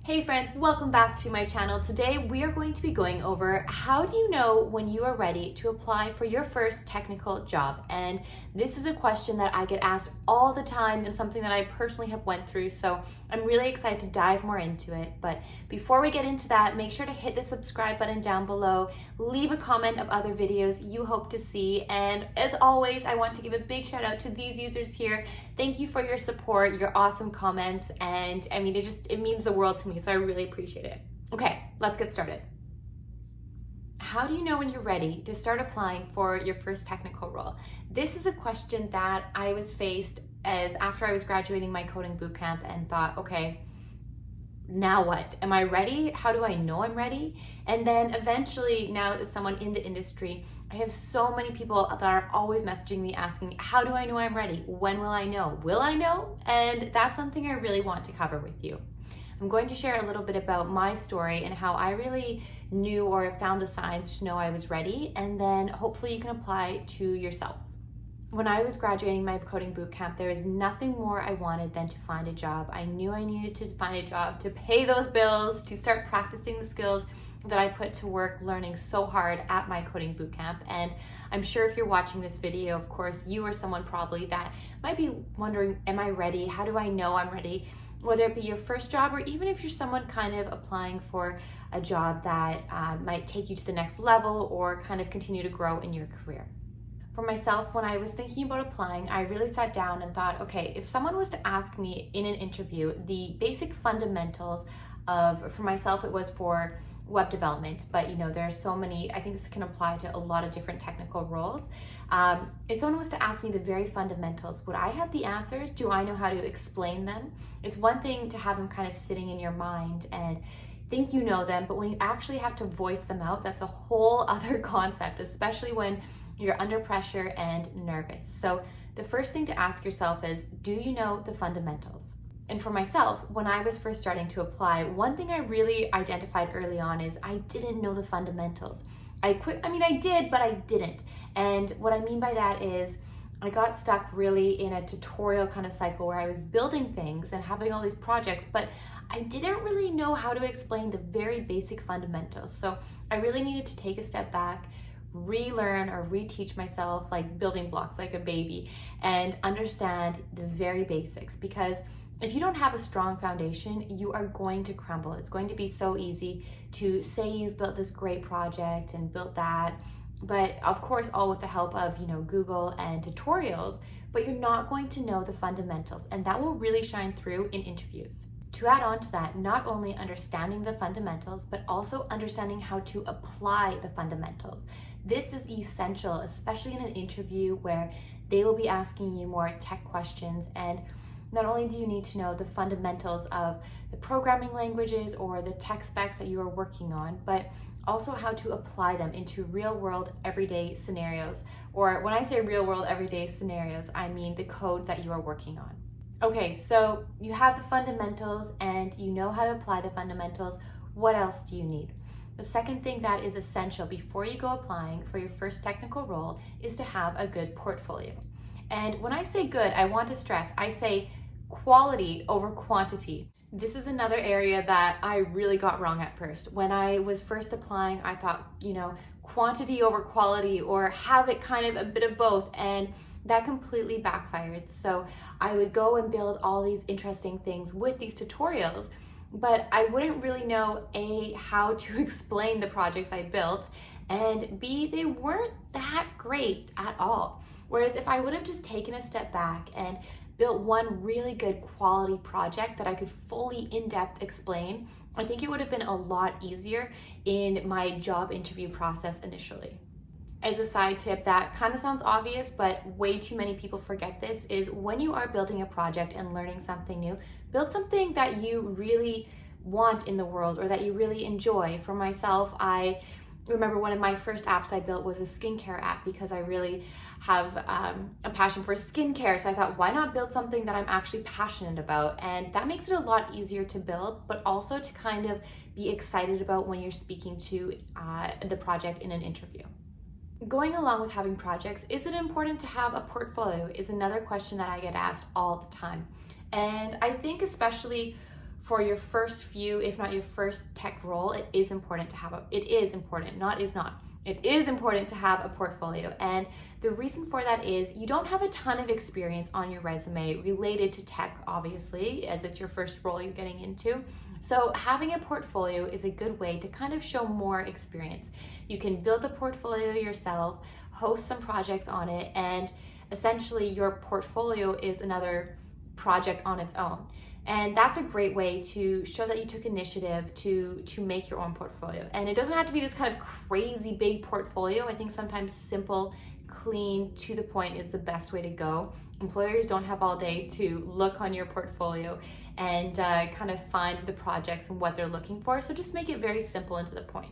Hey friends, welcome back to my channel. Today we are going to be going over how do you know when you are ready to apply for your first technical job? And this is a question that I get asked all the time and something that I personally have went through, so I'm really excited to dive more into it. But before we get into that, make sure to hit the subscribe button down below, leave a comment of other videos you hope to see, and as always, I want to give a big shout out to these users here. Thank you for your support, your awesome comments, and I mean, it means the world to me, so I really appreciate it. Okay, let's get started. How do you know when you're ready to start applying for your first technical role? This is a question that I was faced as after I was graduating my coding bootcamp and thought, okay, now what? Am I ready? How do I know I'm ready? And then eventually, now as someone in the industry, I have so many people that are always messaging me asking, how do I know I'm ready? When will I know? Will I know? And that's something I really want to cover with you. I'm going to share a little bit about my story and how I really knew or found the signs to know I was ready, and then hopefully you can apply to yourself. When I was graduating my coding bootcamp, there was nothing more I wanted than to find a job. I knew I needed to find a job to pay those bills, to start practicing the skills that I put to work learning so hard at my coding bootcamp. And I'm sure if you're watching this video, of course, you are someone probably that might be wondering, am I ready? How do I know I'm ready? Whether it be your first job or even if you're someone kind of applying for a job that might take you to the next level or kind of continue to grow in your career. For myself, when I was thinking about applying, I really sat down and thought, okay, if someone was to ask me in an interview the basic fundamentals of, for myself, it was for web development, but you know, there are so many, I think this can apply to a lot of different technical roles. If someone was to ask me the very fundamentals, would I have the answers? Do I know how to explain them? It's one thing to have them kind of sitting in your mind and think you know them, but when you actually have to voice them out, that's a whole other concept, especially when you're under pressure and nervous. So the first thing to ask yourself is, do you know the fundamentals? And for myself, when I was first starting to apply, one thing I really identified early on is I didn't know the fundamentals. I did, but I didn't. And what I mean by that is I got stuck really in a tutorial kind of cycle where I was building things and having all these projects, but I didn't really know how to explain the very basic fundamentals. So I really needed to take a step back, relearn or reteach myself like building blocks like a baby and understand the very basics, because if you don't have a strong foundation, you are going to crumble. It's going to be so easy to say you've built this great project and built that, but of course all with the help of, you know, Google and tutorials, but you're not going to know the fundamentals, and that will really shine through in interviews. To add on to that, not only understanding the fundamentals, but also understanding how to apply the fundamentals. This is essential, especially in an interview where they will be asking you more tech questions, and not only do you need to know the fundamentals of the programming languages or the tech specs that you are working on, but also how to apply them into real world everyday scenarios. Or when I say real world everyday scenarios, I mean the code that you are working on. Okay, so you have the fundamentals and you know how to apply the fundamentals. What else do you need? The second thing that is essential before you go applying for your first technical role is to have a good portfolio. And when I say good, I want to stress, I say quality over quantity. This is another area that I really got wrong at first. When I was first applying, I thought, you know, quantity over quality, or have it kind of a bit of both, and that completely backfired. So I would go and build all these interesting things with these tutorials, but I wouldn't really know A, how to explain the projects I built, and B, they weren't that great at all. Whereas if I would have just taken a step back and built one really good quality project that I could fully in-depth explain, I think it would have been a lot easier in my job interview process initially. As a side tip that kind of sounds obvious, but way too many people forget this, is when you are building a project and learning something new, build something that you really want in the world or that you really enjoy. For myself, I remember one of my first apps I built was a skincare app because I really have a passion for skincare. So I thought, why not build something that I'm actually passionate about? And that makes it a lot easier to build, but also to kind of be excited about when you're speaking to the project in an interview. Going along with having projects, is it important to have a portfolio is another question that I get asked all the time. And I think especially for your first few, if not your first tech role, it is important to have it is important, not is not. It is important to have a portfolio. And the reason for that is you don't have a ton of experience on your resume related to tech, obviously, as it's your first role you're getting into. So having a portfolio is a good way to kind of show more experience. You can build the portfolio yourself, host some projects on it, and essentially your portfolio is another project on its own. And that's a great way to show that you took initiative to make your own portfolio. And it doesn't have to be this kind of crazy big portfolio. I think sometimes simple, clean, to the point is the best way to go. Employers don't have all day to look on your portfolio and kind of find the projects and what they're looking for. So just make it very simple and to the point.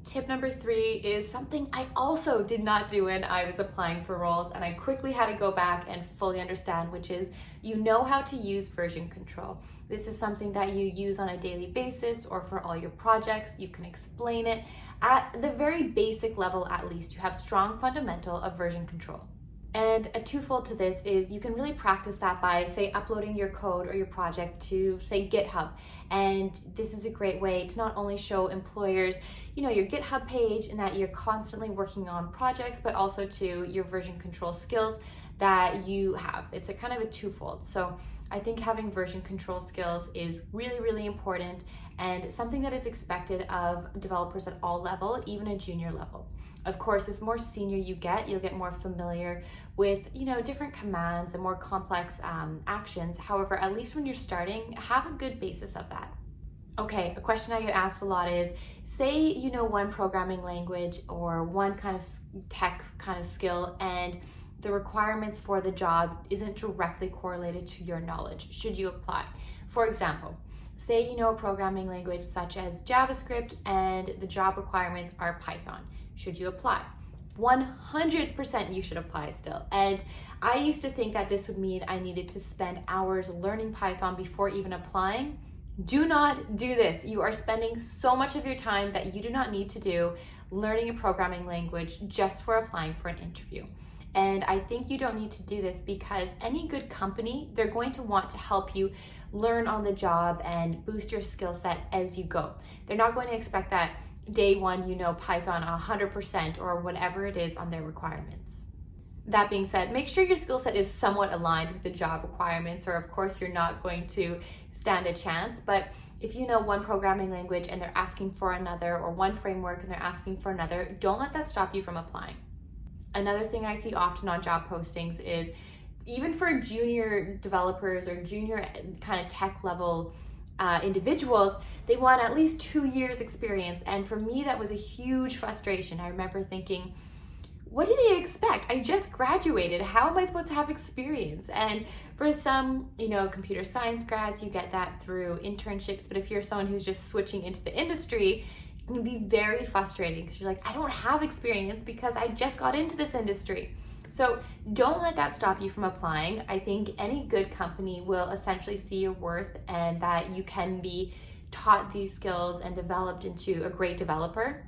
Tip number 3 is something I also did not do when I was applying for roles, and I quickly had to go back and fully understand, which is you know how to use version control. This is something that you use on a daily basis or for all your projects. You can explain it at the very basic level. At least you have strong fundamental of version control. And a twofold to this is you can really practice that by, say, uploading your code or your project to, say, GitHub. And this is a great way to not only show employers, your GitHub page and that you're constantly working on projects, but also to your version control skills that you have. It's a kind of a twofold. So I think having version control skills is really, really important and something that is expected of developers at all level, even a junior level. Of course, as more senior you get, you'll get more familiar with, different commands and more complex actions. However, at least when you're starting, have a good basis of that. Okay, a question I get asked a lot is, say you know one programming language or one kind of tech kind of skill, and the requirements for the job isn't directly correlated to your knowledge. Should you apply? For example, say you know a programming language such as JavaScript and the job requirements are Python. Should you apply? 100% you should apply still. And I used to think that this would mean I needed to spend hours learning Python before even applying. Do not do this. You are spending so much of your time that you do not need to do learning a programming language just for applying for an interview. And I think you don't need to do this because any good company, they're going to want to help you learn on the job and boost your skill set as you go. They're not going to expect that day one you know Python 100% or whatever it is on their requirements. That being said, make sure your skill set is somewhat aligned with the job requirements, or of course you're not going to stand a chance. But if you know one programming language and they're asking for another, or one framework and they're asking for another, don't let that stop you from applying. Another thing I see often on job postings is, even for junior developers or junior kind of tech level individuals, they want at least 2 years experience. And for me, that was a huge frustration. I remember thinking, what do they expect? I just graduated. How am I supposed to have experience? And for some, computer science grads, you get that through internships. But if you're someone who's just switching into the industry, it can be very frustrating because you're like, I don't have experience because I just got into this industry. So don't let that stop you from applying. I think any good company will essentially see your worth and that you can be taught these skills and developed into a great developer.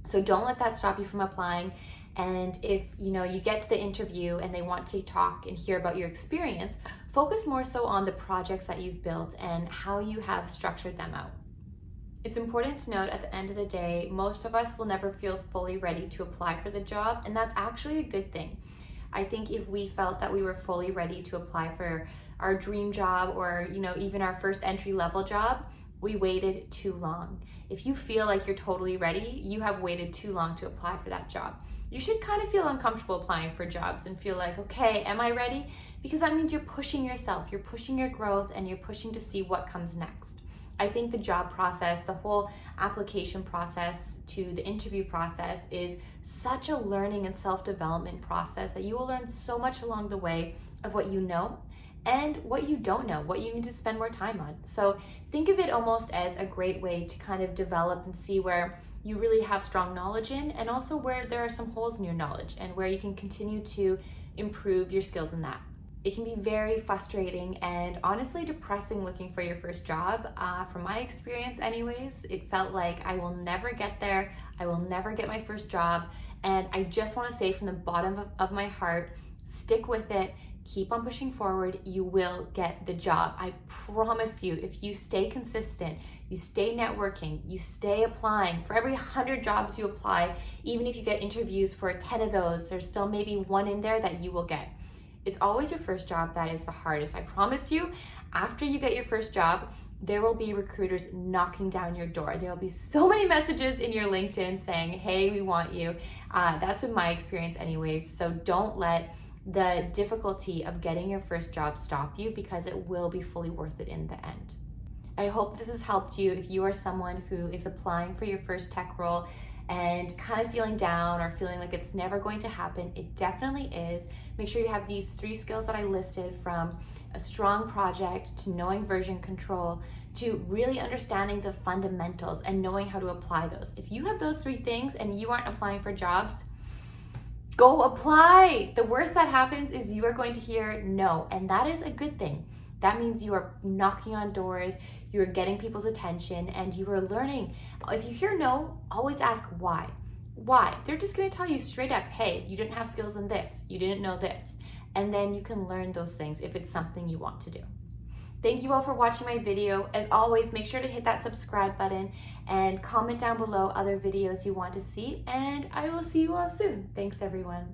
So don't let that stop you from applying. And if you get to the interview and they want to talk and hear about your experience, focus more so on the projects that you've built and how you have structured them out. It's important to note, at the end of the day, most of us will never feel fully ready to apply for the job, and that's actually a good thing. I think if we felt that we were fully ready to apply for our dream job or, even our first entry-level job, we waited too long. If you feel like you're totally ready, you have waited too long to apply for that job. You should kind of feel uncomfortable applying for jobs and feel like, okay, am I ready? Because that means you're pushing yourself, you're pushing your growth, and you're pushing to see what comes next. I think the job process, the whole application process to the interview process is such a learning and self-development process that you will learn so much along the way of what you know and what you don't know, what you need to spend more time on. So think of it almost as a great way to kind of develop and see where you really have strong knowledge in, and also where there are some holes in your knowledge and where you can continue to improve your skills in that. It can be very frustrating and honestly depressing looking for your first job. From my experience anyways, it felt like I will never get there, I will never get my first job, and I just want to say from the bottom of my heart, stick with it, keep on pushing forward, you will get the job. I promise you, if you stay consistent, you stay networking, you stay applying. For every 100 jobs you apply, even if you get interviews for 10 of those, there's still maybe one in there that you will get. It's always your first job that is the hardest. I promise you, after you get your first job, there will be recruiters knocking down your door. There will be so many messages in your LinkedIn saying, hey, we want you. That's been my experience anyways. So don't let the difficulty of getting your first job stop you, because it will be fully worth it in the end. I hope this has helped you if you are someone who is applying for your first tech role and kind of feeling down or feeling like it's never going to happen. It definitely is. Make sure you have these 3 skills that I listed, from a strong project to knowing version control to really understanding the fundamentals and knowing how to apply those. If you have those 3 things and you aren't applying for jobs, go apply. The worst that happens is you are going to hear no, and that is a good thing. That means you are knocking on doors, you are getting people's attention, and you are learning. If you hear no, always ask why. Why? They're just going to tell you straight up, hey, you didn't have skills in this, you didn't know this. And then you can learn those things if it's something you want to do. Thank you all for watching my video. As always, make sure to hit that subscribe button and comment down below other videos you want to see, and I will see you all soon. Thanks, everyone.